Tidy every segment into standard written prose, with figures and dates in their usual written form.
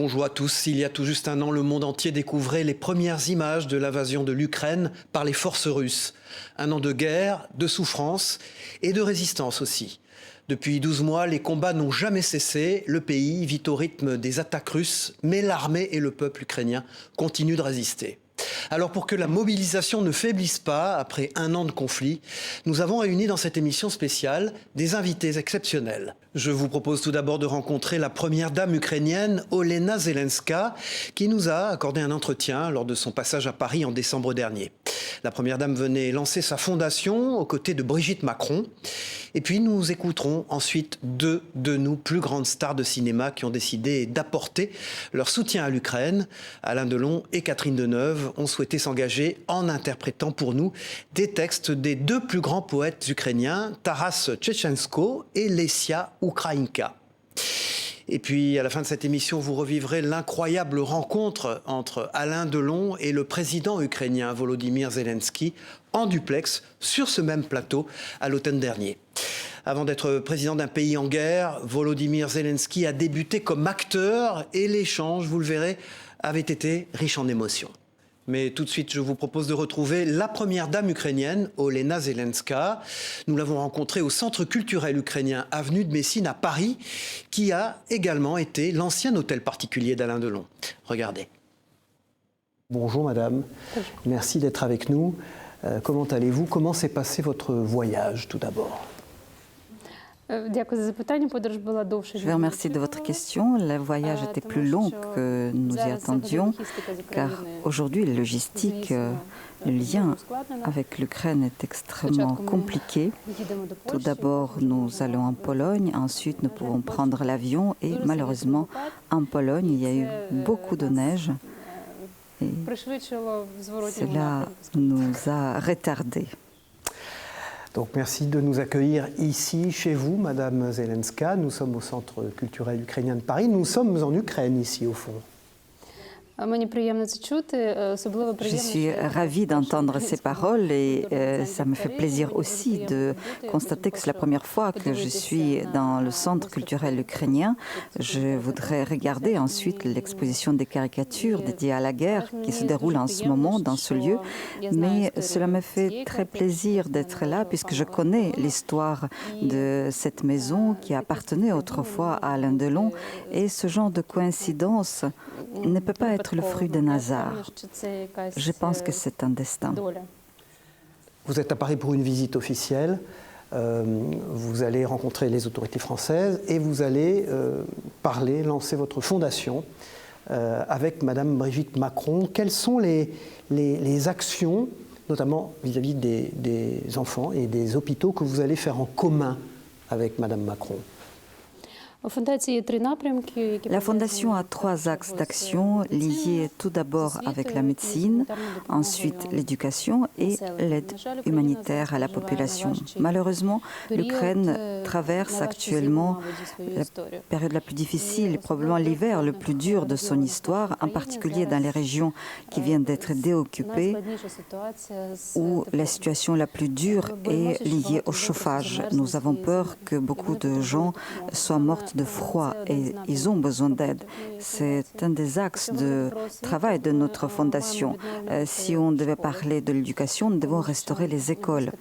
Bonjour à tous. Il y a tout juste un an, le monde entier découvrait les premières images de l'invasion de l'Ukraine par les forces russes. Un an de guerre, de souffrance et de résistance aussi. Depuis 12 mois, les combats n'ont jamais cessé. Le pays vit au rythme des attaques russes, mais l'armée et le peuple ukrainien continuent de résister. Alors pour que la mobilisation ne faiblisse pas après un an de conflit, nous avons réuni dans cette émission spéciale des invités exceptionnels. Je vous propose tout d'abord de rencontrer la première dame ukrainienne, Olena Zelenska, qui nous a accordé un entretien lors de son passage à Paris en décembre dernier. La première dame venait lancer sa fondation aux côtés de Brigitte Macron. Et puis nous écouterons ensuite deux de nos plus grandes stars de cinéma qui ont décidé d'apporter leur soutien à l'Ukraine. Alain Delon et Catherine Deneuve ont souhaité s'engager en interprétant pour nous des textes des deux plus grands poètes ukrainiens, Taras Shevchenko et Lesia Ukraïnka. Et puis, à la fin de cette émission, vous revivrez l'incroyable rencontre entre Alain Delon et le président ukrainien Volodymyr Zelensky en duplex sur ce même plateau à l'automne dernier. Avant d'être président d'un pays en guerre, Volodymyr Zelensky a débuté comme acteur et l'échange, vous le verrez, avait été riche en émotions. Mais tout de suite, je vous propose de retrouver la première dame ukrainienne, Olena Zelenska. Nous l'avons rencontrée au Centre culturel ukrainien Avenue de Messine à Paris, qui a également été l'ancien hôtel particulier d'Alain Delon. Regardez. Bonjour madame, merci d'être avec nous. Comment allez-vous? Comment s'est passé votre voyage tout d'abord? Je vous remercie de votre question. Le voyage était plus long que nous y attendions, car aujourd'hui, la logistique, le lien avec l'Ukraine est extrêmement compliqué. Tout d'abord, nous allons en Pologne, ensuite nous pouvons prendre l'avion et malheureusement, en Pologne, il y a eu beaucoup de neige et cela nous a retardés. Donc merci de nous accueillir ici, chez vous, Madame Zelenska. Nous sommes au Centre culturel ukrainien de Paris. Nous sommes en Ukraine ici, au fond. Je suis ravie d'entendre ces paroles et ça me fait plaisir aussi de constater que c'est la première fois que je suis dans le Centre culturel ukrainien. Je voudrais regarder ensuite l'exposition des caricatures dédiées à la guerre qui se déroule en ce moment dans ce lieu. Mais cela me fait très plaisir d'être là puisque je connais l'histoire de cette maison qui appartenait autrefois à Alain Delon et ce genre de coïncidence ne peut pas être le fruit d'un hasard. Je pense que c'est un destin. Vous êtes à Paris pour une visite officielle. Vous allez rencontrer les autorités françaises et vous allez lancer votre fondation avec Madame Brigitte Macron. Quelles sont les actions, notamment vis-à-vis des enfants et des hôpitaux, que vous allez faire en commun avec Madame Macron? La Fondation a trois axes d'action liés tout d'abord avec la médecine, ensuite l'éducation et l'aide humanitaire à la population. Malheureusement, l'Ukraine traverse actuellement la période la plus difficile, probablement l'hiver le plus dur de son histoire, en particulier dans les régions qui viennent d'être déoccupées, où la situation la plus dure est liée au chauffage. Nous avons peur que beaucoup de gens soient morts de froid et ils ont besoin d'aide. C'est un des axes de travail de notre fondation. Si on devait parler de l'éducation, nous devons restaurer les écoles,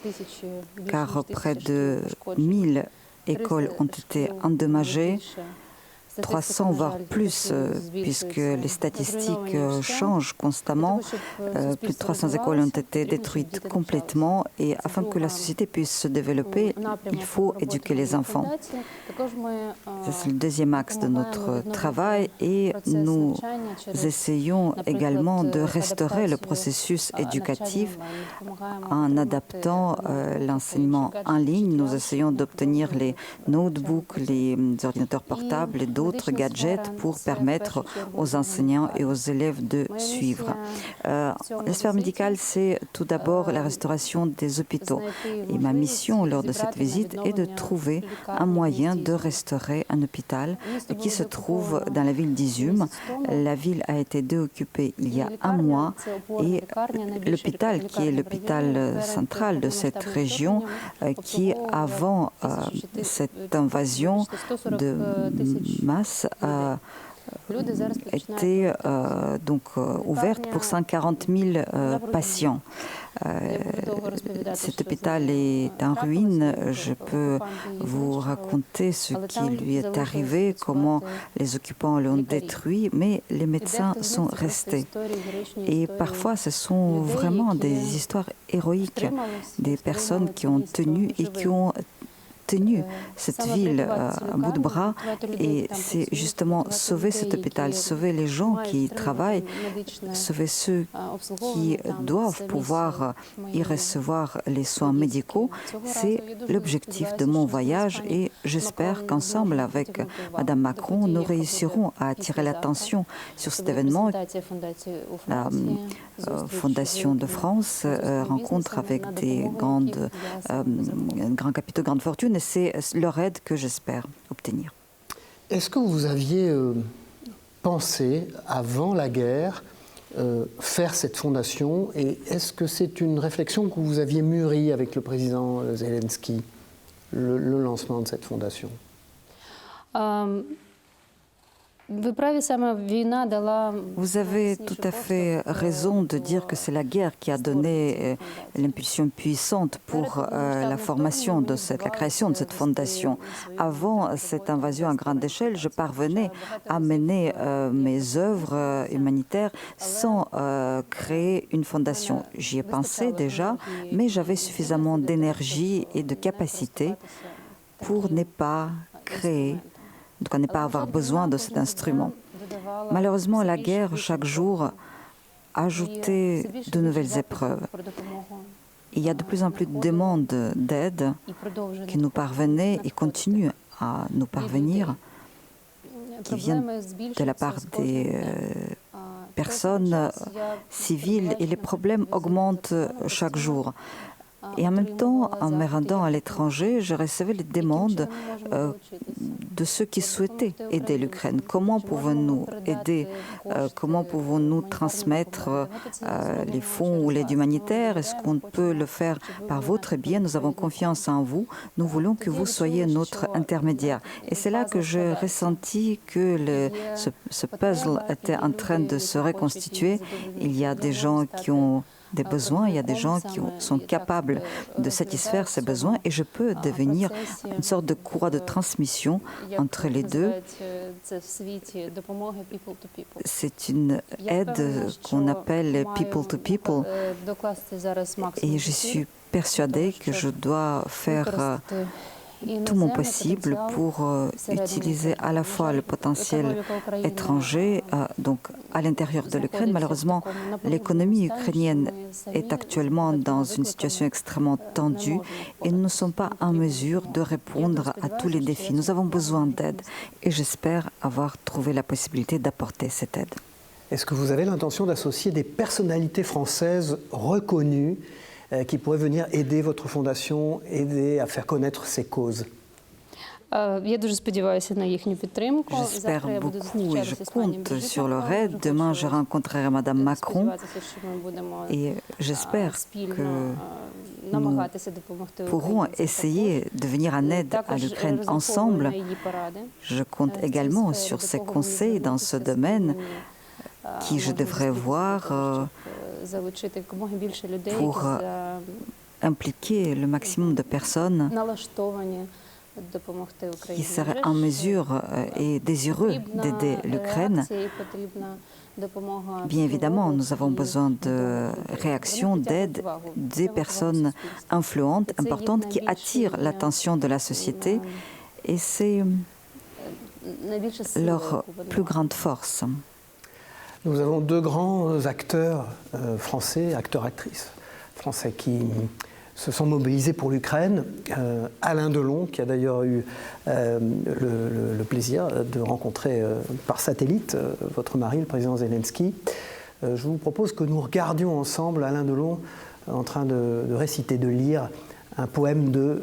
car près de 1000 écoles ont été endommagées. 300 voire plus, puisque les statistiques changent constamment. Plus de 300 écoles ont été détruites complètement et afin que la société puisse se développer, il faut éduquer les enfants. C'est le deuxième axe de notre travail et nous essayons également de restaurer le processus éducatif en adaptant l'enseignement en ligne. Nous essayons d'obtenir les notebooks, les ordinateurs portables et d'autres gadgets pour permettre aux enseignants et aux élèves de suivre. La sphère médicale, c'est tout d'abord la restauration des hôpitaux. Et ma mission lors de cette visite est de trouver un moyen de restaurer un hôpital qui se trouve dans la ville d'Izum. La ville a été déoccupée il y a un mois et l'hôpital, qui est l'hôpital central de cette région, qui avant cette invasion de masse était ouverte pour 140 000 patients. Cet hôpital est en ruine. Je peux vous raconter ce qui lui est arrivé, comment les occupants l'ont détruit, mais les médecins sont restés. Et parfois, ce sont vraiment des histoires héroïques, des personnes qui ont tenu et qui ont tenu cette ville à bout de bras, et c'est justement sauver cet hôpital, sauver les gens qui y travaillent, sauver ceux qui doivent pouvoir y recevoir les soins médicaux. C'est l'objectif de mon voyage et j'espère qu'ensemble avec Madame Macron, nous réussirons à attirer l'attention sur cet événement. La Fondation de France rencontre avec des grands capitaux, grandes fortunes, et c'est leur aide que j'espère obtenir. Est-ce que vous aviez pensé, avant la guerre, faire cette fondation, et est-ce que c'est une réflexion que vous aviez mûrie avec le président Zelensky, le lancement de cette fondation? Vous avez tout à fait raison de dire que c'est la guerre qui a donné l'impulsion puissante pour la formation de la création de cette fondation. Avant cette invasion à grande échelle, je parvenais à mener mes œuvres humanitaires sans créer une fondation. J'y ai pensé déjà, mais j'avais suffisamment d'énergie et de capacité pour ne pas créer, donc à ne pas avoir besoin de cet instrument. Malheureusement, la guerre, chaque jour, ajoutait de nouvelles épreuves. Il y a de plus en plus de demandes d'aide qui nous parvenaient et continuent à nous parvenir, qui viennent de la part des personnes civiles, et les problèmes augmentent chaque jour. Et en même temps, en me rendant à l'étranger, je recevais les demandes de ceux qui souhaitaient aider l'Ukraine. Comment pouvons-nous aider? Comment pouvons-nous transmettre les fonds ou l'aide humanitaire? Est-ce qu'on peut le faire par votre biais? Nous avons confiance en vous. Nous voulons que vous soyez notre intermédiaire. Et c'est là que j'ai ressenti que ce puzzle était en train de se reconstituer. Il y a des gens qui ont des besoins, il y a des gens qui sont capables de satisfaire ces besoins, et je peux devenir une sorte de courroie de transmission entre les deux. C'est une aide qu'on appelle people to people, et je suis persuadée que je dois faire tout mon possible pour utiliser à la fois le potentiel étranger, donc à l'intérieur de l'Ukraine. Malheureusement, l'économie ukrainienne est actuellement dans une situation extrêmement tendue et nous ne sommes pas en mesure de répondre à tous les défis. Nous avons besoin d'aide et j'espère avoir trouvé la possibilité d'apporter cette aide. Est-ce que vous avez l'intention d'associer des personnalités françaises reconnues qui pourraient venir aider votre fondation, aider à faire connaître ses causes? J'espère beaucoup et je compte sur leur aide. Demain, je rencontrerai Madame Macron et j'espère que nous pourrons essayer de venir en aide à l'Ukraine ensemble. Je compte également sur ses conseils dans ce domaine qui je devrais voir pour impliquer le maximum de personnes qui seraient en mesure et désireux d'aider l'Ukraine. Bien évidemment, nous avons besoin de réactions, d'aide, des personnes influentes, importantes, qui attirent l'attention de la société, et c'est leur plus grande force. Nous avons deux grands acteurs français, acteurs-actrices français qui se sont mobilisés pour l'Ukraine. Alain Delon, qui a d'ailleurs eu le plaisir de rencontrer par satellite votre mari, le président Zelensky. Je vous propose que nous regardions ensemble Alain Delon en train de réciter, de lire un poème de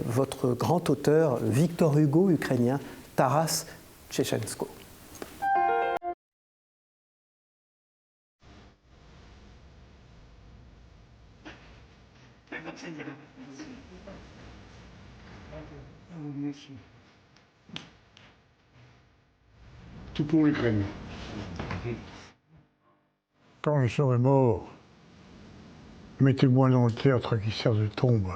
votre grand auteur, Victor Hugo ukrainien, Taras Shevchenko. Tout pour l'Ukraine. Quand je serai mort, mettez-moi dans le théâtre qui sert de tombe,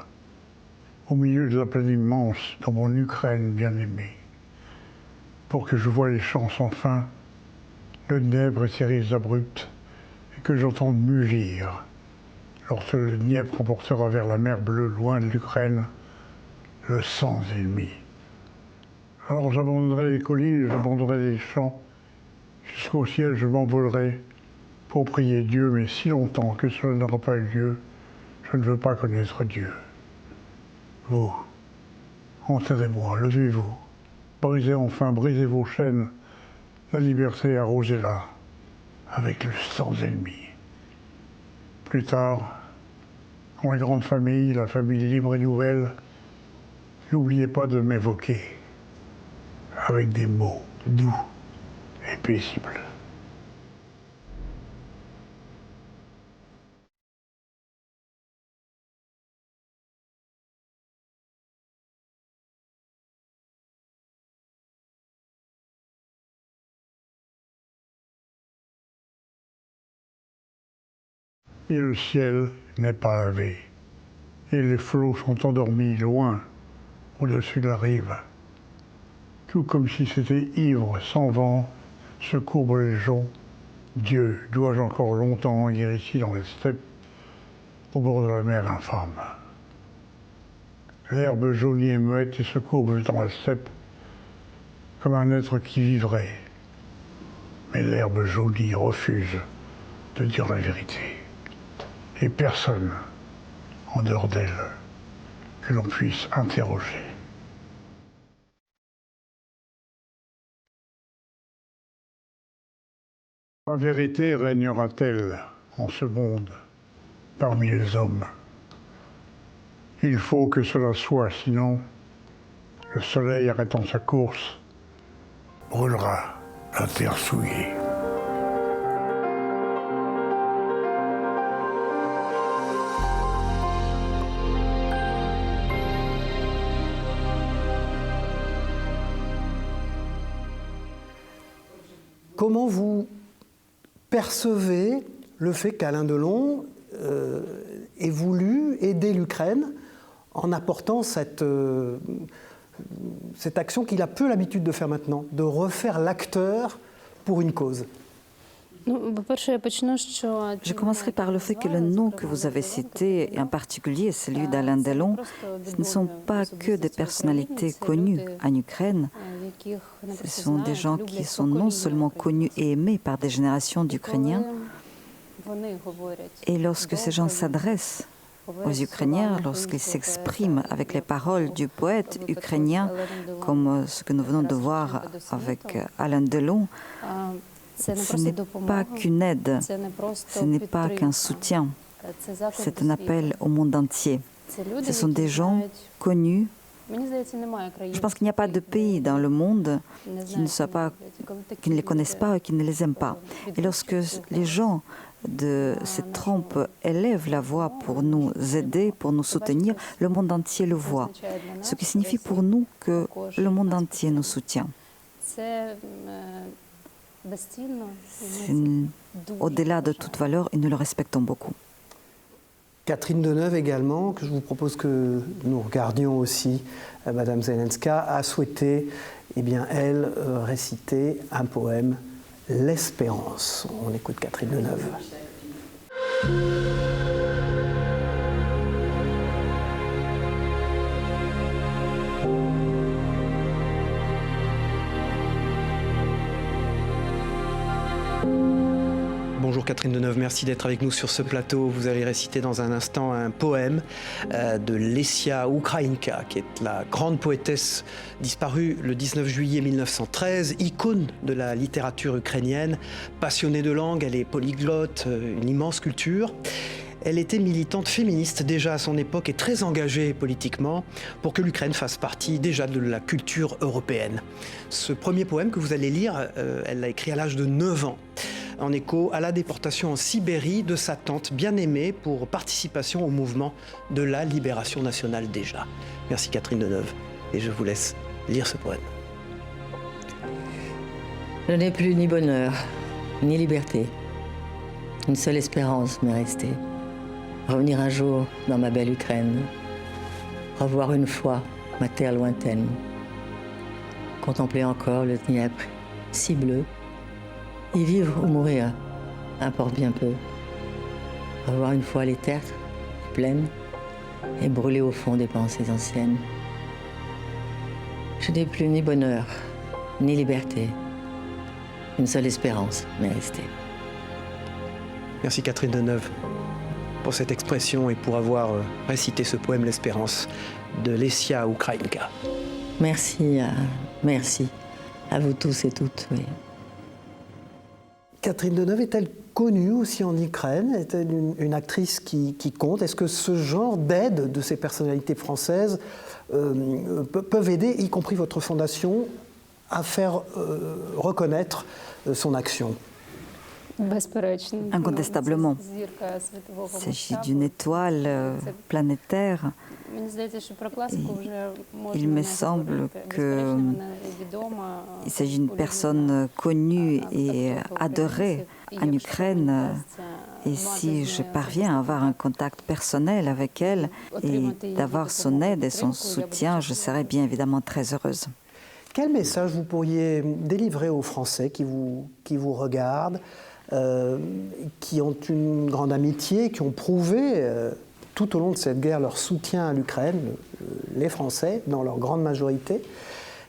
au milieu de la plaine immense, dans mon Ukraine bien-aimée, pour que je voie les champs sans fin, le Dniepr et ses rives abruptes, et que j'entende mugir, lorsque le Dniepr emportera vers la mer bleue loin de l'Ukraine, le sang ennemi. Alors j'abandonnerai les collines, j'abandonnerai les champs, jusqu'au ciel je m'envolerai pour prier Dieu, mais si longtemps que cela n'aura pas eu lieu, je ne veux pas connaître Dieu. Vous, enterrez-moi, levez-vous, brisez enfin, brisez vos chaînes, la liberté arrosez-la avec le sang ennemi. Plus tard, dans la grande famille, la famille libre et nouvelle, n'oubliez pas de m'évoquer avec des mots doux et paisibles. Et le ciel n'est pas lavé, et les flots sont endormis loin, au-dessus de la rive. Tout comme si c'était ivre, sans vent, se courbent les joncs. Dieu, dois-je encore longtemps ir ici dans les steppes, au bord de la mer infâme. L'herbe jaunie et muette et se courbe dans la steppe, comme un être qui vivrait. Mais l'herbe jaunie refuse de dire la vérité. Et personne, en dehors d'elle, que l'on puisse interroger. La vérité régnera-t-elle en ce monde, parmi les hommes? Il faut que cela soit, sinon, le soleil arrêtant sa course, brûlera la terre souillée. Comment vous percevez le fait qu'Alain Delon ait voulu aider l'Ukraine en apportant cette action qu'il a peu l'habitude de faire maintenant, de refaire l'acteur pour une cause? Je commencerai par le fait que le nom que vous avez cité, et en particulier celui d'Alain Delon, ce ne sont pas que des personnalités connues en Ukraine. Ce sont des gens qui sont non seulement connus et aimés par des générations d'Ukrainiens. Et lorsque ces gens s'adressent aux Ukrainiens, lorsqu'ils s'expriment avec les paroles du poète ukrainien, comme ce que nous venons de voir avec Alain Delon, ce n'est pas qu'une aide, ce n'est pas qu'un soutien, c'est un appel au monde entier. Ce sont des gens connus. Je pense qu'il n'y a pas de pays dans le monde qui ne les connaissent pas et qui ne les aiment pas. Et lorsque les gens de cette trempe élèvent la voix pour nous aider, pour nous soutenir, le monde entier le voit. Ce qui signifie pour nous que le monde entier nous soutient. Au-delà de toute valeur, et nous le respectons beaucoup. Catherine Deneuve également, que je vous propose que nous regardions aussi, Madame Zelenska, a souhaité, eh bien, elle, réciter un poème, L'Espérance. On écoute Catherine Deneuve. Bonjour Catherine Deneuve, merci d'être avec nous sur ce plateau. Vous allez réciter dans un instant un poème de Lesia Ukrainka, qui est la grande poétesse disparue le 19 juillet 1913, icône de la littérature ukrainienne. Passionnée de langue, elle est polyglotte, une immense culture. Elle était militante féministe déjà à son époque et très engagée politiquement pour que l'Ukraine fasse partie déjà de la culture européenne. Ce premier poème que vous allez lire, elle l'a écrit à l'âge de 9 ans, en écho à la déportation en Sibérie de sa tante bien-aimée pour participation au mouvement de la libération nationale déjà. Merci Catherine Deneuve et je vous laisse lire ce poème. Je n'ai plus ni bonheur, ni liberté. Une seule espérance m'est restée. Revenir un jour dans ma belle Ukraine. Revoir une fois ma terre lointaine. Contempler encore le Dniepr, si bleu. Y vivre ou mourir, importe bien peu. Revoir une fois les terres pleines et brûler au fond des pensées anciennes. Je n'ai plus ni bonheur, ni liberté. Une seule espérance m'est restée. Merci Catherine Deneuve pour cette expression et pour avoir récité ce poème L'Espérance de Lesia Ukraïnka. Merci à vous tous et toutes. Oui. Catherine Deneuve est-elle connue aussi en Ukraine? Est-elle une actrice qui compte? Est-ce que ce genre d'aide de ces personnalités françaises peuvent aider, y compris votre fondation, à faire reconnaître son action? Incontestablement. Il s'agit d'une étoile planétaire. Il me semble qu'il s'agit d'une personne connue et adorée en Ukraine. Et si je parviens à avoir un contact personnel avec elle et d'avoir son aide et son soutien, je serai bien évidemment très heureuse. Quel message vous pourriez délivrer aux Français qui vous regardent, qui ont une grande amitié, qui ont prouvé tout au long de cette guerre leur soutien à l'Ukraine, les Français, dans leur grande majorité?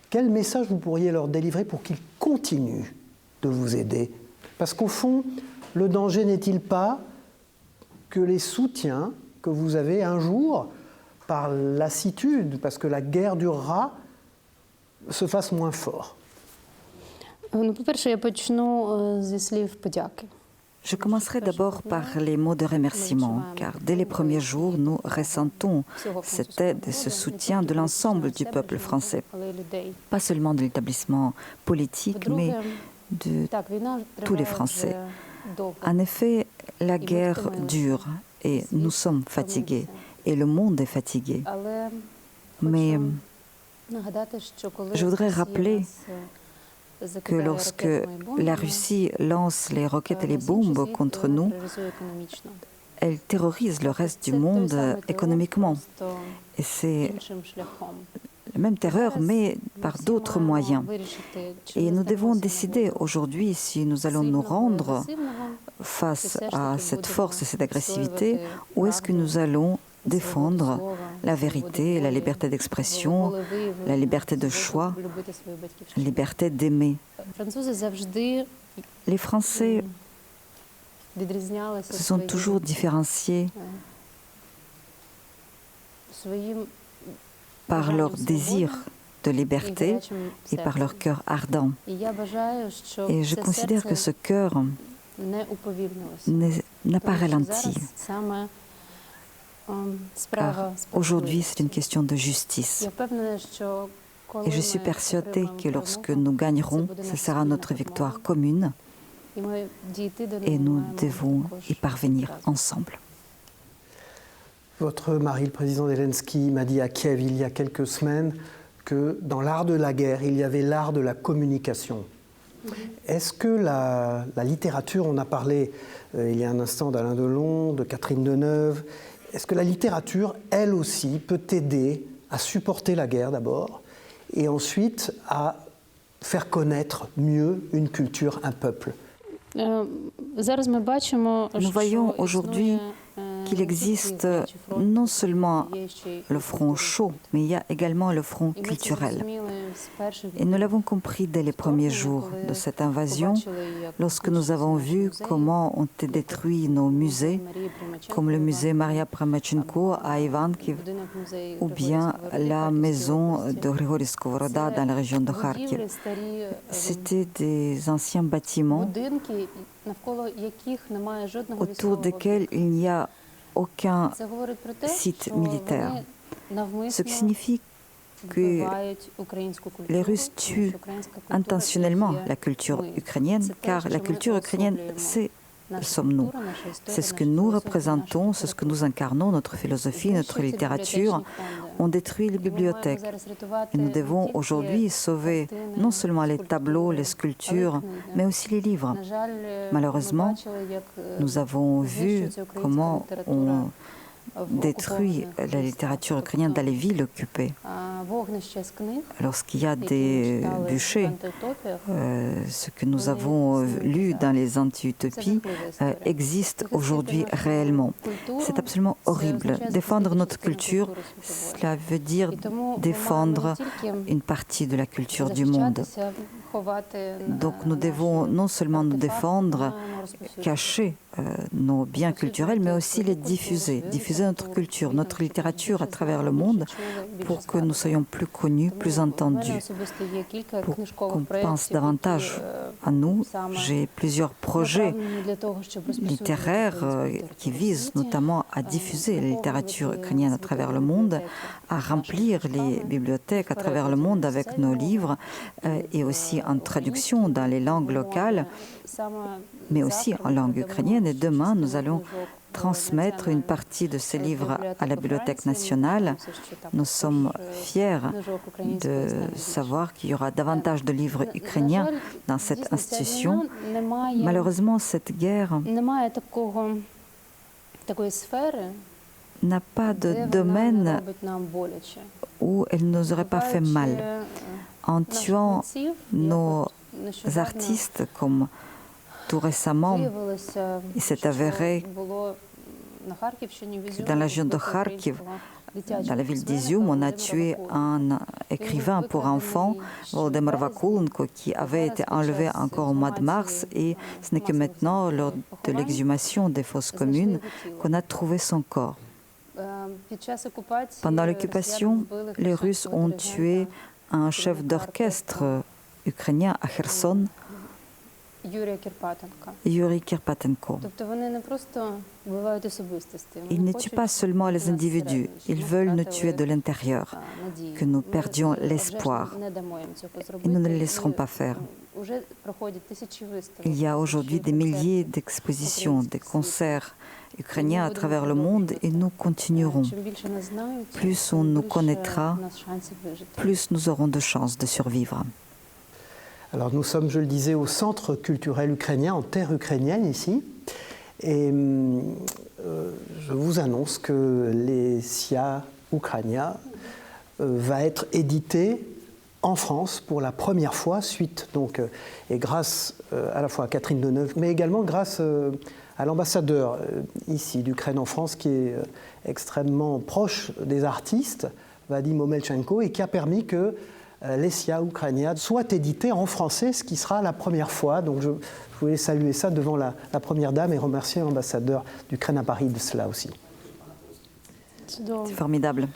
Quel message vous pourriez leur délivrer pour qu'ils continuent de vous aider? Parce qu'au fond, le danger n'est-il pas que les soutiens que vous avez un jour, par lassitude, parce que la guerre durera, se fassent moins forts? Je commencerai d'abord par les mots de remerciement, car dès les premiers jours, nous ressentons cette aide et ce soutien de l'ensemble du peuple français, pas seulement de l'établissement politique, mais de tous les Français. En effet, la guerre dure et nous sommes fatigués, et le monde est fatigué. Mais je voudrais rappeler que lorsque la Russie lance les roquettes et les bombes contre nous, elle terrorise le reste du monde économiquement. Et c'est la même terreur, mais par d'autres moyens. Et nous devons décider aujourd'hui si nous allons nous rendre face à cette force et cette agressivité, ou est-ce que nous allons défendre la vérité, la liberté d'expression, la liberté de choix, la liberté d'aimer. Les Français se sont toujours différenciés par leur désir de liberté et par leur cœur ardent. Et je considère que ce cœur n'a pas ralenti. Car aujourd'hui, c'est une question de justice. Et je suis persuadée que lorsque nous gagnerons, ce sera notre victoire commune et nous devons y parvenir ensemble. Votre mari, le président Zelensky, m'a dit à Kiev il y a quelques semaines que dans l'art de la guerre, il y avait l'art de la communication. Est-ce que la littérature, on a parlé il y a un instant d'Alain Delon, de Catherine Deneuve, est-ce que la littérature, elle aussi, peut aider à supporter la guerre d'abord et ensuite à faire connaître mieux une culture, un peuple? Nous voyons aujourd'hui qu'il existe non seulement le front chaud, mais il y a également le front culturel. Et nous l'avons compris dès les premiers jours de cette invasion, lorsque nous avons vu comment ont été détruits nos musées, comme le musée Maria Promachenko à Ivankiv, ou bien la maison de Grigori Skovoroda dans la région de Kharkiv. C'était des anciens bâtiments autour desquels il n'y a aucun site militaire. Ce qui signifie que les Russes tuent intentionnellement la culture ukrainienne, car la culture ukrainienne, c'est sommes-nous. C'est ce que nous représentons, c'est ce que nous incarnons, notre philosophie, notre littérature. On détruit les bibliothèques. Et nous devons aujourd'hui sauver non seulement les tableaux, les sculptures, mais aussi les livres. Malheureusement, nous avons vu comment on détruit la littérature ukrainienne dans les villes occupées. Lorsqu'il y a des bûchers, ce que nous avons lu dans les anti-utopies existe aujourd'hui réellement. C'est absolument horrible. Défendre notre culture, cela veut dire défendre une partie de la culture du monde. Donc nous devons non seulement nous défendre, cacher nos biens culturels, mais aussi les diffuser, diffuser notre culture, notre littérature à travers le monde pour que nous soyons plus connus, plus entendus, pour qu'on pense davantage à nous. J'ai plusieurs projets littéraires qui visent notamment à diffuser la littérature ukrainienne à travers le monde, à remplir les bibliothèques à travers le monde avec nos livres et aussi en traduction dans les langues locales, mais aussi en langue ukrainienne. Et demain, nous allons transmettre une partie de ces livres à la Bibliothèque nationale. Nous sommes fiers de savoir qu'il y aura davantage de livres ukrainiens dans cette institution. Malheureusement, cette guerre n'a pas de domaine où elle ne nous aurait pas fait mal. En tuant nos artistes, comme tout récemment, il s'est avéré que dans la région de Kharkiv, dans la ville d'Izium, on a tué un écrivain pour enfants, Volodymyr Vakulenko, qui avait été enlevé encore au mois de mars, et ce n'est que maintenant, lors de l'exhumation des fosses communes, qu'on a trouvé son corps. Pendant l'occupation, les Russes ont tué un chef d'orchestre ukrainien à Kherson, Yuri Kirpatenko. Ils ne tuent pas seulement les individus, ils veulent nous tuer de l'intérieur, que nous perdions l'espoir. Et nous ne le laisserons pas faire. Il y a aujourd'hui des milliers d'expositions, des concerts ukrainiens à travers le monde et nous continuerons. Plus on nous connaîtra, plus nous aurons de chances de survivre. Alors nous sommes, je le disais, au Centre culturel ukrainien, en terre ukrainienne ici. Et je vous annonce que les SIA Ukrainia va être édité en France pour la première fois, suite donc, et grâce à la fois à Catherine Deneuve, mais également grâce à l'ambassadeur ici d'Ukraine en France, qui est extrêmement proche des artistes, Vadim Omelchenko, et qui a permis que les SIA Ukrainia soit édité en français, ce qui sera la première fois. Donc je voulais saluer ça devant la Première Dame et remercier l'ambassadeur d'Ukraine à Paris de cela aussi. C'est formidable.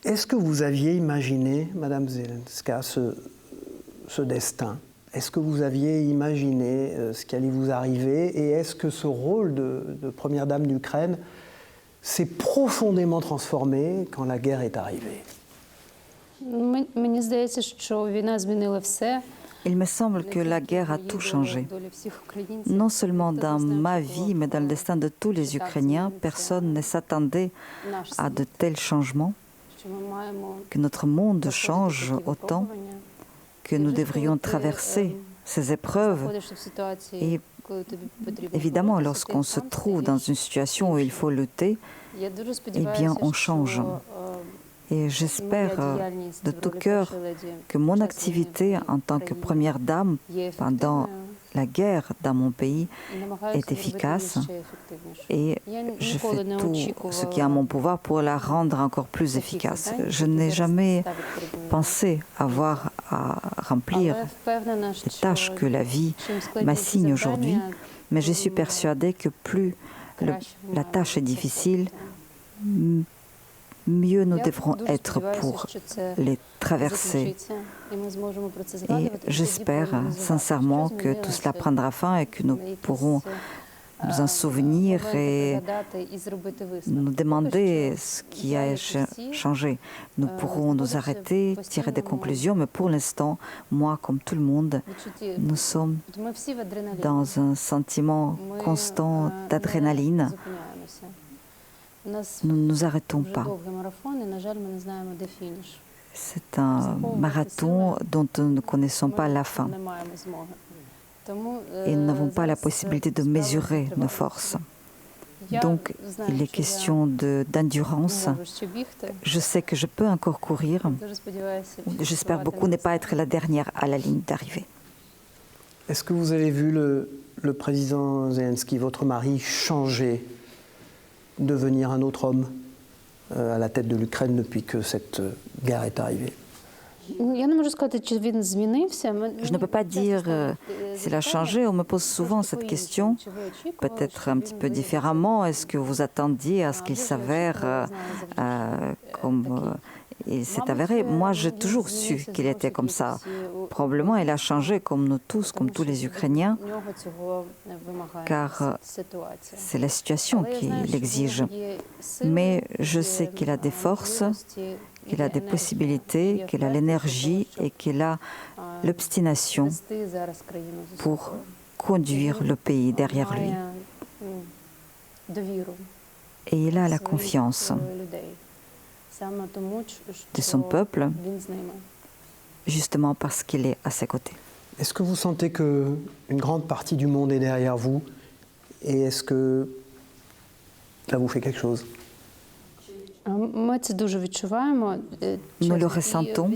Est-ce que vous aviez imaginé, Madame Zelenska, ce destin? Est-ce que vous aviez imaginé ce qui allait vous arriver? Et est-ce que ce rôle de Première Dame d'Ukraine s'est profondément transformé quand la guerre est arrivée? Il me semble que la guerre a tout changé. Non seulement dans ma vie, mais dans le destin de tous les Ukrainiens. Personne ne s'attendait à de tels changements, que notre monde change autant, que nous devrions traverser ces épreuves. Et évidemment, lorsqu'on se trouve dans une situation où il faut lutter, eh bien, on change. Et j'espère de tout cœur que mon activité en tant que Première Dame pendant la guerre dans mon pays est efficace et je fais tout ce qui est à mon pouvoir pour la rendre encore plus efficace. Je n'ai jamais pensé avoir à remplir les tâches que la vie m'assigne aujourd'hui, mais je suis persuadée que plus la tâche est difficile, mieux nous devrons être pour les traverser. Et j'espère sincèrement que tout cela prendra fin et que nous pourrons nous en souvenir et nous demander ce qui a changé. Nous pourrons nous arrêter, tirer des conclusions, mais pour l'instant, moi, comme tout le monde, nous sommes dans un sentiment constant d'adrénaline. Nous ne nous arrêtons pas. C'est un marathon dont nous ne connaissons pas la fin. Et nous n'avons pas la possibilité de mesurer nos forces. Donc, il est question d'endurance. Je sais que je peux encore courir. J'espère beaucoup ne pas être la dernière à la ligne d'arrivée. Est-ce que vous avez vu le président Zelensky, votre mari, changer, devenir un autre homme à la tête de l'Ukraine depuis que cette guerre est arrivée? Je ne peux pas dire s'il a changé. On me pose souvent cette question, peut-être un petit peu différemment. Est-ce que vous attendiez à ce qu'il s'avère comme il s'est avéré? Moi, j'ai toujours su qu'il était comme ça. Probablement, il a changé comme nous tous, comme tous les Ukrainiens, car c'est la situation qui l'exige. Mais je sais qu'il a des forces, qu'il a des possibilités, qu'il a l'énergie et qu'il a l'obstination pour conduire le pays derrière lui. Et il a la confiance de son peuple, justement parce qu'il est à ses côtés. Est-ce que vous sentez qu'une grande partie du monde est derrière vous? Et est-ce que ça vous fait quelque chose? Nous le ressentons.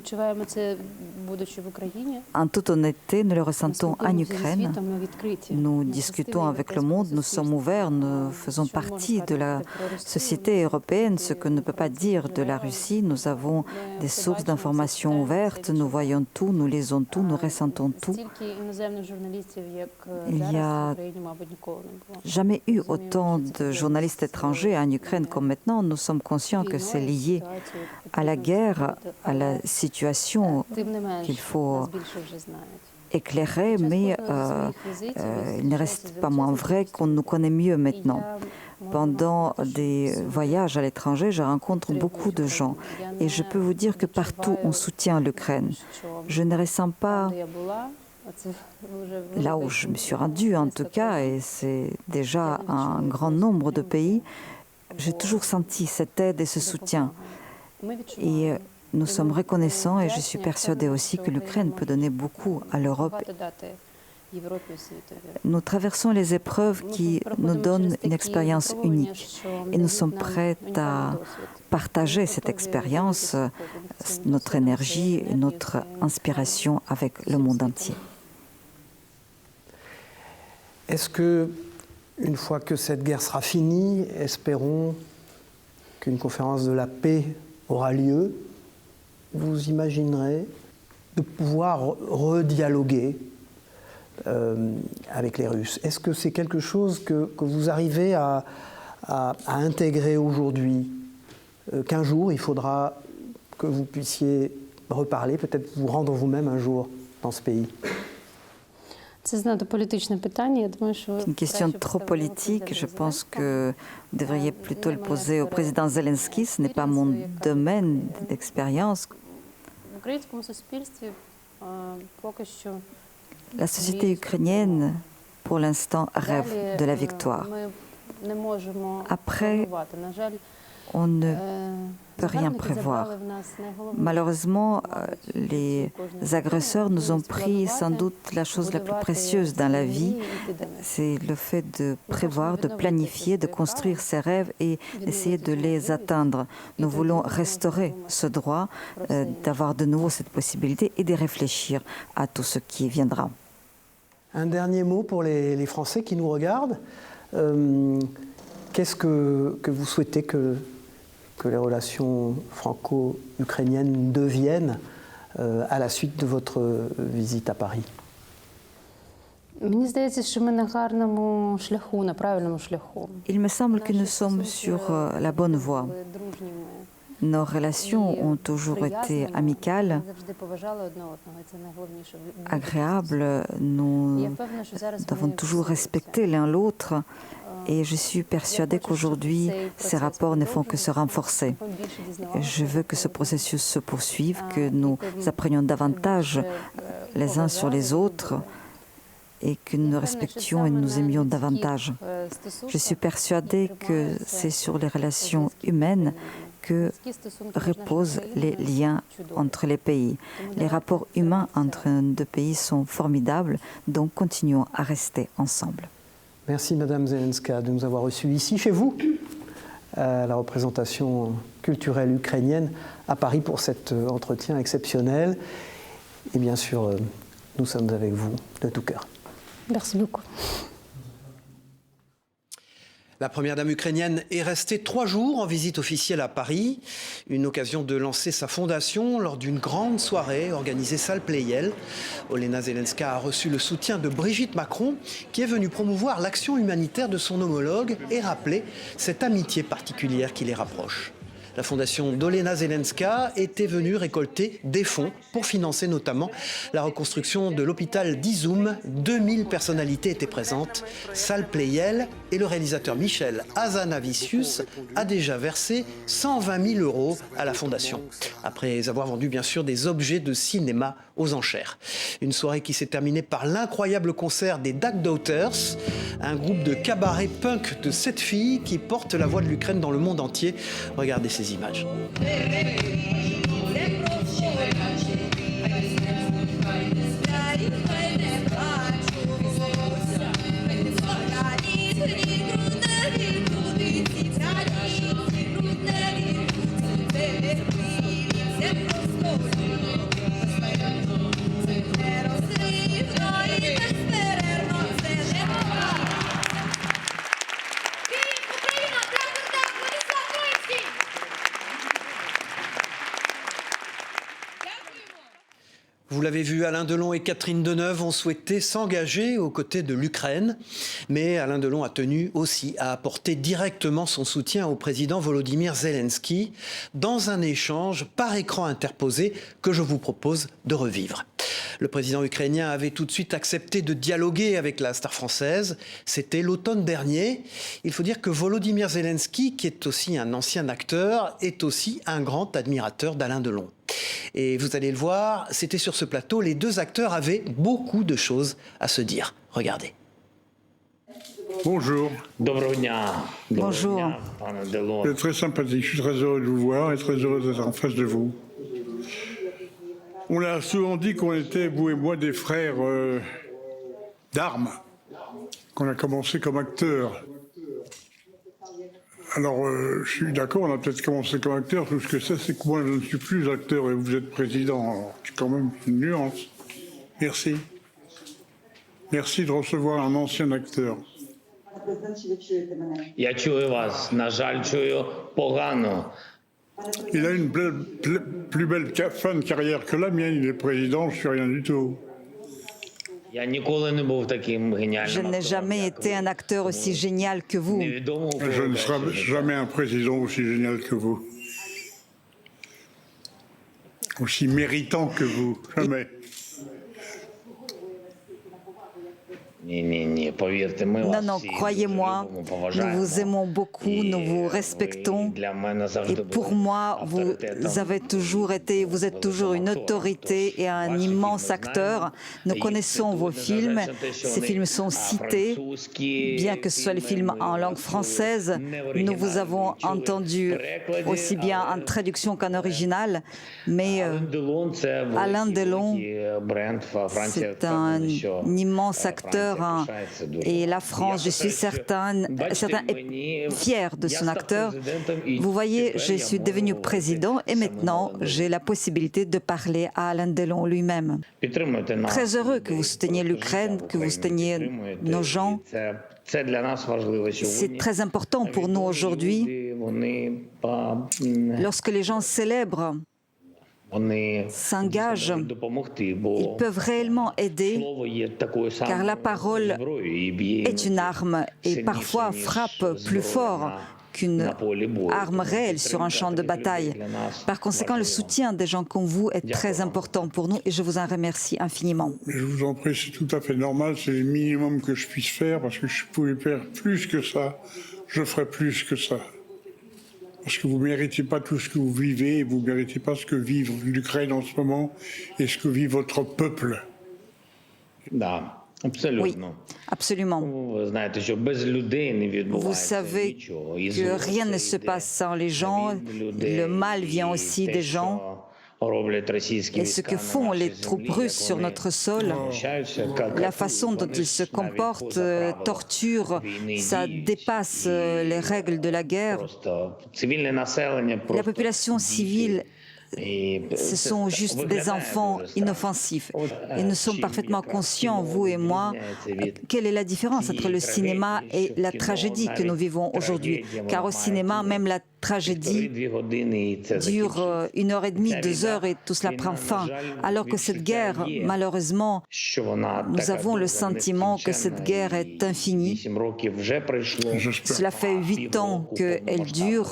En toute honnêteté, nous le ressentons en Ukraine. Nous discutons avec le monde, nous sommes ouverts, nous faisons partie de la société européenne, ce que ne peut pas dire de la Russie. Nous avons des sources d'informations ouvertes, nous voyons tout, nous lisons tout, nous ressentons tout. Il n'y a jamais eu autant de journalistes étrangers en Ukraine comme maintenant. Nous sommes conscients que c'est lié à la guerre, à la situation qu'il faut éclairer, mais il ne reste pas moins vrai qu'on nous connaît mieux maintenant. Pendant des voyages à l'étranger, je rencontre beaucoup de gens et je peux vous dire que partout on soutient l'Ukraine. Je ne ressens pas, là où je me suis rendue en tout cas, et c'est déjà un grand nombre de pays, j'ai toujours senti cette aide et ce soutien. Et nous sommes reconnaissants et je suis persuadée aussi que l'Ukraine peut donner beaucoup à l'Europe. Nous traversons les épreuves qui nous donnent une expérience unique et nous sommes prêts à partager cette expérience, notre énergie et notre inspiration avec le monde entier. Est-ce que, une fois que cette guerre sera finie, espérons qu'une conférence de la paix aura lieu, vous imaginerez de pouvoir redialoguer avec les Russes? Est-ce que c'est quelque chose que vous arrivez à intégrer aujourd'hui? Qu'un jour, il faudra que vous puissiez reparler, peut-être vous rendre vous-même un jour dans ce pays? C'est une question trop politique. Je pense que vous devriez plutôt le poser au président Zelensky. Ce n'est pas mon domaine d'expérience. La société ukrainienne, pour l'instant, rêve de la victoire. Après, on ne peut rien prévoir. Malheureusement, les agresseurs nous ont pris sans doute la chose la plus précieuse dans la vie, c'est le fait de prévoir, de planifier, de construire ses rêves et d'essayer de les atteindre. Nous voulons restaurer ce droit, d'avoir de nouveau cette possibilité et de réfléchir à tout ce qui viendra. Un dernier mot pour les Français qui nous regardent. Qu'est-ce que vous souhaitez que les relations franco-ukrainiennes deviennent à la suite de votre visite à Paris? Il me semble que nous sommes sur la bonne voie. Nos relations ont toujours été amicales, agréables. Nous avons toujours respecté l'un l'autre. Et je suis persuadée qu'aujourd'hui, ces rapports ne font que se renforcer. Je veux que ce processus se poursuive, que nous apprenions davantage les uns sur les autres et que nous nous respections et nous aimions davantage. Je suis persuadée que c'est sur les relations humaines que reposent les liens entre les pays. Les rapports humains entre deux pays sont formidables, donc continuons à rester ensemble. Merci Madame Zelenska de nous avoir reçus ici, chez vous, à la représentation culturelle ukrainienne à Paris pour cet entretien exceptionnel. Et bien sûr, nous sommes avec vous de tout cœur. Merci beaucoup. La première dame ukrainienne est restée 3 jours en visite officielle à Paris, une occasion de lancer sa fondation lors d'une grande soirée organisée salle Pleyel. Olena Zelenska a reçu le soutien de Brigitte Macron, qui est venue promouvoir l'action humanitaire de son homologue et rappeler cette amitié particulière qui les rapproche. La fondation d'Olena Zelenska était venue récolter des fonds pour financer notamment la reconstruction de l'hôpital d'Izoum. 2000 personnalités étaient présentes. Salle Pleyel et le réalisateur Michel Hazanavicius a déjà versé 120 000 € à la fondation, après avoir vendu bien sûr des objets de cinéma aux enchères. Une soirée qui s'est terminée par l'incroyable concert des Duck Daughters, un groupe de cabaret punk de 7 filles qui portent la voix de l'Ukraine dans le monde entier. Regardez ces images. Vous l'avez vu, Alain Delon et Catherine Deneuve ont souhaité s'engager aux côtés de l'Ukraine. Mais Alain Delon a tenu aussi à apporter directement son soutien au président Volodymyr Zelensky dans un échange par écran interposé que je vous propose de revivre. Le président ukrainien avait tout de suite accepté de dialoguer avec la star française. C'était l'automne dernier. Il faut dire que Volodymyr Zelensky, qui est aussi un ancien acteur, est aussi un grand admirateur d'Alain Delon. Et vous allez le voir, c'était sur ce plateau, les deux acteurs avaient beaucoup de choses à se dire. Regardez. Bonjour. Bonjour. Vous êtes très sympathique, je suis très heureux de vous voir et très heureux d'être en face de vous. On a souvent dit qu'on était, vous et moi, des frères d'armes, qu'on a commencé comme acteurs. Alors, je suis d'accord, on a peut-être commencé comme acteur, tout ce que c'est que moi, je ne suis plus acteur et vous êtes président. Alors, c'est quand même une nuance. Merci. Merci de recevoir un ancien acteur. Я чую вас, на жаль, чую погано. Il a une plus belle fin de carrière que la mienne, il est président, je suis rien du tout. Я ніколи не був таким геніальним. Je n'ai jamais été un acteur aussi génial que vous. Je ne serai jamais un président aussi génial que vous. Aussi méritant que vous, jamais. Non, non, croyez-moi, nous vous aimons beaucoup, nous vous respectons. Et pour moi, vous avez toujours été, vous êtes toujours une autorité et un immense acteur. Nous connaissons vos films, ces films sont cités, bien que ce soit les films en langue française. Nous vous avons entendu aussi bien en traduction qu'en original, mais Alain Delon, c'est un immense acteur. Et la France, je suis certain est fière de son acteur. Vous voyez, je suis devenu président et maintenant j'ai la possibilité de parler à Alain Delon lui-même. Très heureux que vous souteniez l'Ukraine, que vous souteniez nos gens. C'est très important pour nous aujourd'hui. Lorsque les gens célèbrent, s'engagent, ils peuvent réellement aider, car la parole est une arme et parfois frappe plus fort qu'une arme réelle sur un champ de bataille. Par conséquent, le soutien des gens comme vous est très important pour nous et je vous en remercie infiniment. Mais je vous en prie, c'est tout à fait normal, c'est le minimum que je puisse faire, parce que je pouvais faire plus que ça, je ferai plus que ça. Parce que vous ne méritez pas tout ce que vous vivez, et vous ne méritez pas ce que vit l'Ukraine en ce moment et ce que vit votre peuple. Да, абсолютно. Oui, absolument. Ви знаєте, що без людей не Vous відбувається savez нічого. І que зло rien ne це se йде passe sans les gens. від людей. Le mal vient І aussi те, des gens. що роблять російські Et ce війська que на font нашій les troupes землі, russes як sur вони notre sol, знущаються, la катують, façon dont вони ils se ж навіть поза comportent, правилами torturent, війни ça діють. dépasse les règles de la guerre. Просто цивільне населення La просто population civile, І ce sont juste des виглядає enfants дуже страшно. inoffensifs. От, Et nous sommes чим parfaitement якраз conscients, кіно vous et moi, відрізняється від quelle est la différence entre le cinéma et la tragédie que nous vivons aujourd'hui. Car au cinéma, même la tragédie 2 години, і це dure закінчиться. 1 heure et demie, 2 heures et tout cela prend fin. Alors que cette guerre, malheureusement, Що вона nous така avons le довга, sentiment que нескінченна, cette guerre і est infinie. 8 років вже пройшло. Cela fait 8 ans qu'elle dure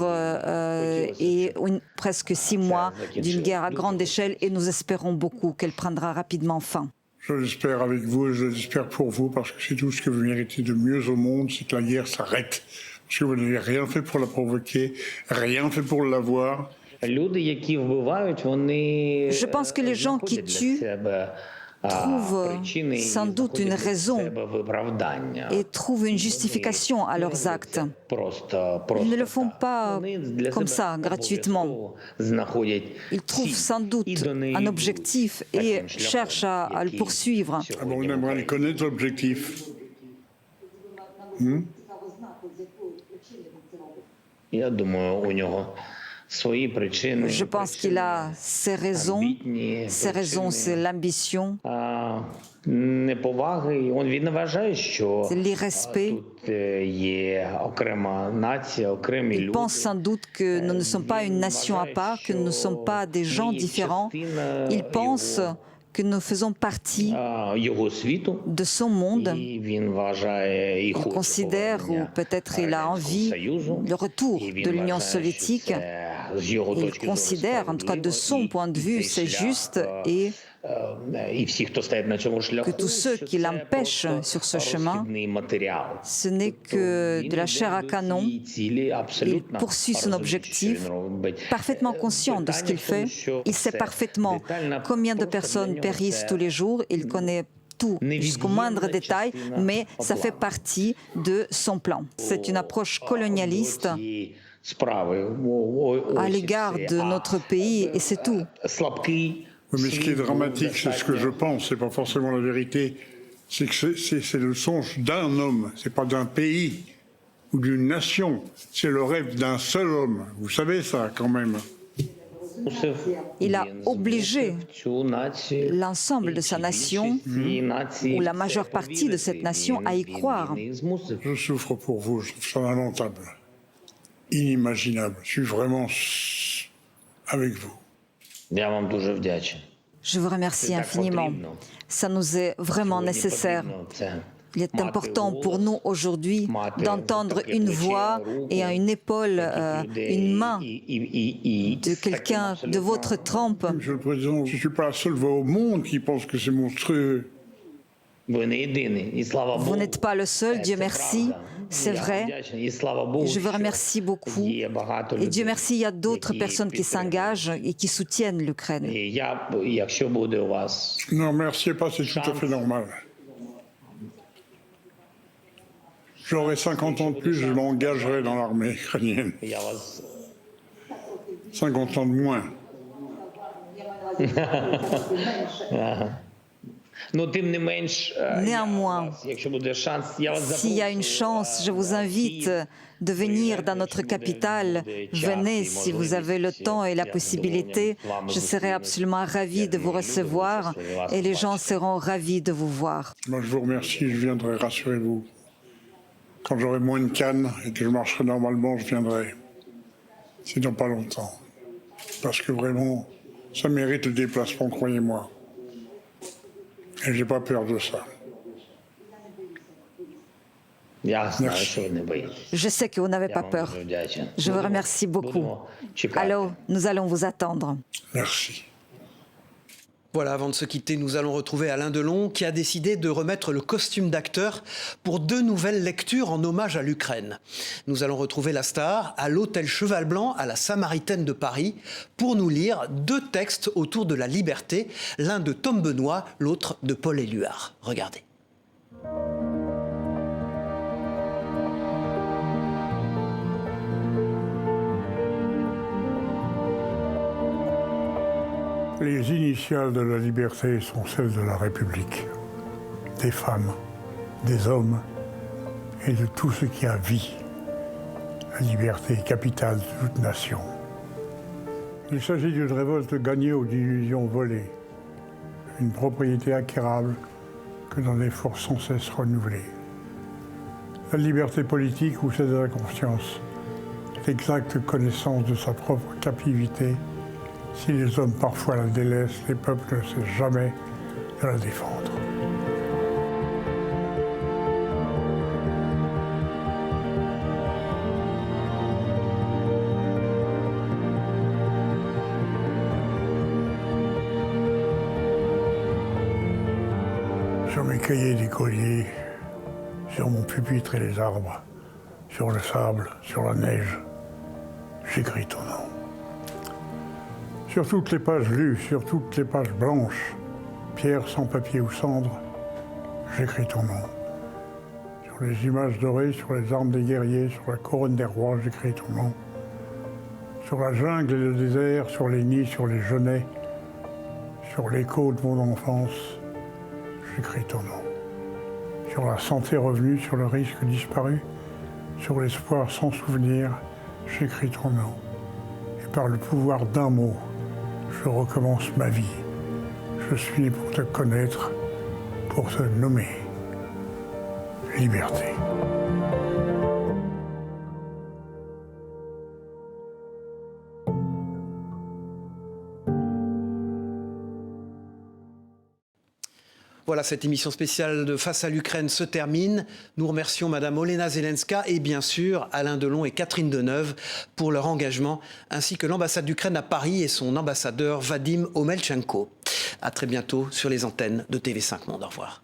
et presque 6 mois d'une guerre à grande échelle et nous espérons beaucoup qu'elle prendra rapidement fin. Je l'espère avec vous et je l'espère pour vous, parce que c'est tout ce que vous méritez de mieux au monde, c'est que la guerre s'arrête. Parce que vous n'avez rien fait pour la provoquer, rien fait pour l'avoir. Люди, які вбивають, вони Je pense que les gens qui знаходять для tuent себе, trouvent причини і sans doute une знаходять для raison себе виправдання. et trouvent une justification à leurs actes. Просто Ils ne le font так. pas Вони для comme себе ça, gratuitement. обов'язково знаходять Ils trouvent ціль. sans doute І до неї un йдуть objectif таким et шляхом, cherchent à le який poursuivre. Ah bon, on сьогодні в aimerait Україні. connaître l'objectif. Я думаю, у нього свої причини. Je pense qu'il a ses raisons. амбітні Ses raisons, c'est причини. l'ambition, Неповаги. Він не вважає, що c'est l'irrespect. тут є окрема нація, окремі Il люди. pense sans doute que nous ne sommes pas une nation à part, que nous ne sommes pas des gens différents. Il pense que nous faisons partie його світу. de son monde. І він вважає і Il хоче considère, ou повернення peut-être il a Радянського envie, Союзу. le retour І він de l'Union вважає, що soviétique. це з його Il точки зору considère, en tout cas de справедливо, son point de і vue, цей c'est шлях, juste et і всі, хто стоять на цьому шляху, que tous ceux що qui це l'empêchent просто sur ce chemin, розхідний матеріал. ce n'est que de la chair à canon. Il poursuit son objectif, parfaitement conscient de ce qu'il fait. Il sait parfaitement combien de personnes périssent tous les jours. Il connaît tout jusqu'au moindre détail, mais ça fait partie de son plan. C'est une approche colonialiste à l'égard de notre pays et c'est tout. Oui, mais ce qui est dramatique, c'est ce que je pense, c'est pas forcément la vérité, c'est que c'est le songe d'un homme, c'est pas d'un pays ou d'une nation, c'est le rêve d'un seul homme. Vous savez ça quand même. Il a obligé l'ensemble de sa nation, ou la majeure partie de cette nation, à y croire. Je souffre pour vous, je trouve ça lamentable, inimaginable. Je suis vraiment avec vous. Я вам дуже вдячний. Je vous remercie infiniment. Ça nous est vraiment nécessaire. Il est important pour nous aujourd'hui d'entendre une voix et une épaule, une main de quelqu'un de votre trempe. Monsieur le Président, je ne suis pas la seule voix au monde qui pense que c'est monstrueux. Ви не єдиний, і слава Богу. Vous n'êtes pas le seul, Dieu merci, c'est vrai. І слава Богу, Je vous що remercie beaucoup. є багато Et Dieu людей. merci, il y a d'autres personnes qui s'engagent et qui soutiennent l'Ukraine. І якщо буде у вас Non, remerciez pas, c'est tout à fait normal. J'aurai 50 ans de plus, je m'engagerai dans l'armée ukrainienne. я вас 50 ans de moins. Ну, тим не менш, Néanmoins, якщо буде шанс, я вас s'il y a une chance, je vous invite de venir dans notre capitale. Venez si vous avez le temps et la possibilité. Je serai absolument ravie de vous recevoir et les gens seront ravis de vous voir. Moi, je vous remercie, je viendrai, rassurez-vous. Quand j'aurai moins de cannes et que je marcherai normalement, je viendrai. C'est dans pas longtemps. Parce que vraiment, ça mérite le déplacement, croyez-moi. Et j'ai pas peur de ça. Я знаю, Merci. що ви не боїтесь. Je sais que vous n'avez Я pas вам peur. дуже вдячний. Je vous remercie beaucoup. Будемо чекати. Alors, nous allons vous attendre. Merci. Voilà, avant de se quitter, nous allons retrouver Alain Delon qui a décidé de remettre le costume d'acteur pour 2 nouvelles lectures en hommage à l'Ukraine. Nous allons retrouver la star à l'hôtel Cheval Blanc à la Samaritaine de Paris pour nous lire 2 textes autour de la liberté, l'un de Tom Benoît, l'autre de Paul Éluard. Regardez. Les initiales de la liberté sont celles de la République, des femmes, des hommes et de tout ce qui a vie. La liberté est capitale de toute nation. Il s'agit d'une révolte gagnée ou d'illusions volées, une propriété acquérable que dans des forces sans cesse renouvelées. La liberté politique ou celle de la conscience, l'exacte connaissance de sa propre captivité. Si les hommes parfois la délaissent, les peuples ne cessent jamais de la défendre. Sur mes cahiers d'écolier, sur mon pupitre et les arbres, sur le sable, sur la neige, j'écris ton nom. Sur toutes les pages lues, sur toutes les pages blanches, pierre sans papier ou cendre, j'écris ton nom. Sur les images dorées, sur les armes des guerriers, sur la couronne des rois, j'écris ton nom. Sur la jungle et le désert, sur les nids, sur les genêts, sur l'écho de mon enfance, j'écris ton nom. Sur la santé revenue, sur le risque disparu, sur l'espoir sans souvenir, j'écris ton nom. Et par le pouvoir d'un mot, je recommence ma vie. Je suis né pour te connaître, pour te nommer. Liberté. Voilà, cette émission spéciale de Face à l'Ukraine se termine. Nous remercions Madame Olena Zelenska et bien sûr Alain Delon et Catherine Deneuve pour leur engagement, ainsi que l'ambassade d'Ukraine à Paris et son ambassadeur Vadim Omelchenko. À très bientôt sur les antennes de TV5 Monde. Au revoir.